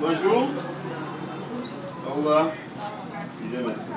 Bonjour. Au revoir. Bien, merci.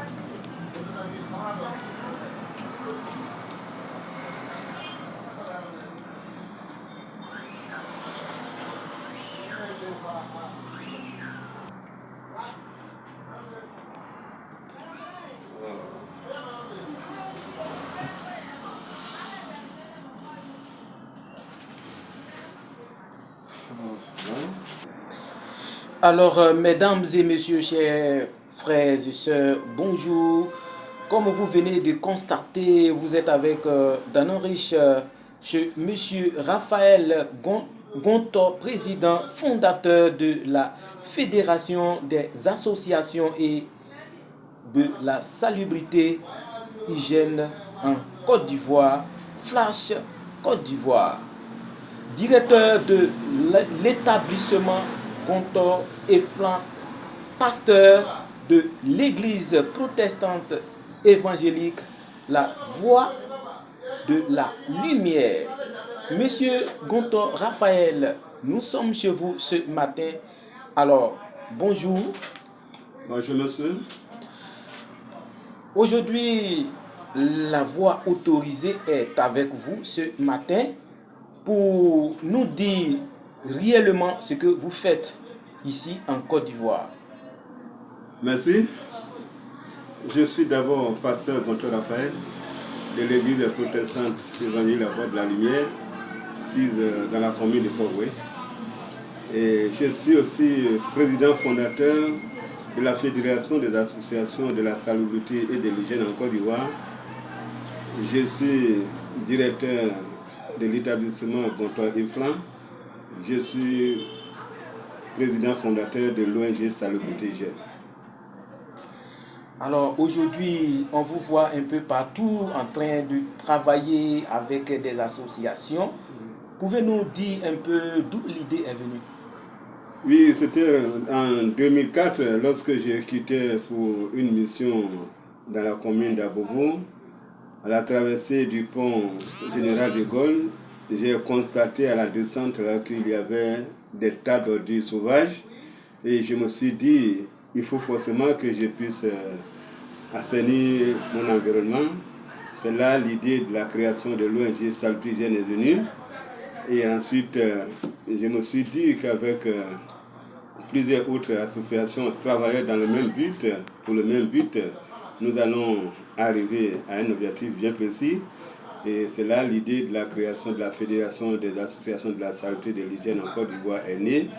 Alors, mesdames et messieurs, chers frères et sœurs, bonjour. Comme vous venez de constater, vous êtes avec Danon Riche, chez monsieur Raphaël Gonto, président fondateur de la Fédération des associations et de la salubrité hygiène en Côte d'Ivoire, Flash Côte d'Ivoire. Directeur de l'établissement Gonto et Flan, pasteur de l'église protestante évangélique La Voix de la Lumière. Monsieur Gonto Raphaël, nous sommes chez vous ce matin. Alors, bonjour. Bonjour monsieur. Aujourd'hui, la voix autorisée est avec vous ce matin pour nous dire réellement ce que vous faites ici en Côte d'Ivoire. Merci. Je suis d'abord pasteur Gonto Raphaël de l'église protestante évangélique La Voix de la Lumière, sise dans la commune de Port-Bouët. Et je suis aussi président fondateur de la Fédération des associations de la salubrité et de l'hygiène en Côte d'Ivoire. Je suis directeur de l'établissement Gonto et Flan. Je suis président fondateur de l'ONG Salubrité Hygiène. Alors aujourd'hui, on vous voit un peu partout en train de travailler avec des associations. Pouvez-nous dire un peu d'où l'idée est venue? Oui, c'était en 2004 lorsque j'ai quitté pour une mission dans la commune d'Abobo. À la traversée du pont Général de Gaulle, j'ai constaté à la descente qu'il y avait des tas d'ordures sauvages et je me suis dit il faut forcément que je puisse assainir mon environnement. C'est là l'idée de la création de l'ONG Salubrité Hygiène est venue. Et ensuite, je me suis dit qu'avec plusieurs autres associations travaillant dans le même but, pour le même but, nous allons arriver à un objectif bien précis. Et c'est là l'idée de la création de la Fédération des associations de la salubrité et de l'hygiène en Côte d'Ivoire est née.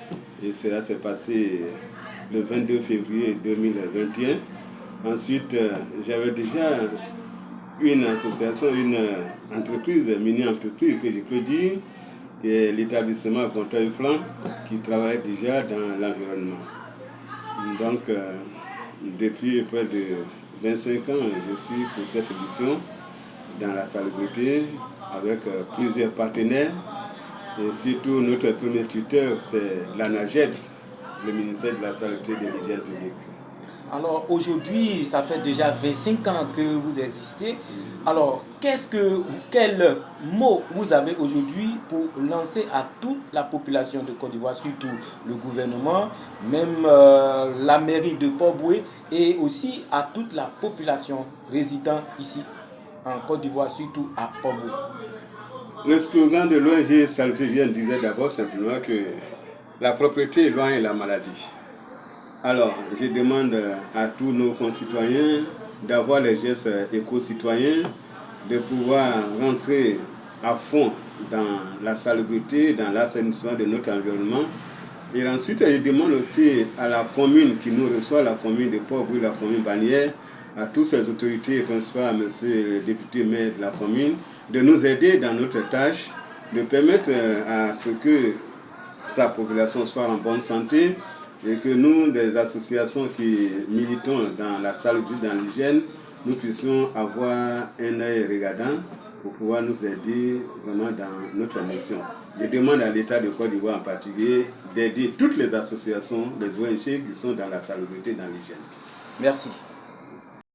Et cela s'est passé le 22 février 2021. Ensuite, j'avais déjà une association, une entreprise, mini-entreprise que je peux dire, qui est l'établissement Gonto et Flan, qui travaille déjà dans l'environnement. Donc, depuis près de 25 ans, je suis pour cette mission dans la salubrité avec plusieurs partenaires. Et surtout, notre premier tuteur, c'est l'ANAGED, le ministère de la Salubrité et de l'Hygiène publique. Alors aujourd'hui, ça fait déjà 25 ans que vous existez. Alors, quel mot vous avez aujourd'hui pour lancer à toute la population de Côte d'Ivoire, surtout le gouvernement, même la mairie de Port-Bouët et aussi à toute la population résidant ici en Côte d'Ivoire, surtout à Port-Bouët? Le slogan de l'ONG Salubrité Hygiène disait d'abord simplement que la propreté éloigne la maladie. Alors, je demande à tous nos concitoyens d'avoir les gestes éco-citoyens, de pouvoir rentrer à fond dans la salubrité, dans l'assainissement de notre environnement. Et ensuite, je demande aussi à la commune qui nous reçoit, la commune de Port-Bouët, la commune bannière, à toutes ces autorités, principalement à monsieur le député maire de la commune, de nous aider dans notre tâche, de permettre à ce que sa population soit en bonne santé, et que nous, des associations qui militons dans la salubrité, dans l'hygiène, nous puissions avoir un œil regardant pour pouvoir nous aider vraiment dans notre mission. Je demande à l'État de Côte d'Ivoire en particulier d'aider toutes les associations, les ONG qui sont dans la salubrité, dans l'hygiène. Merci.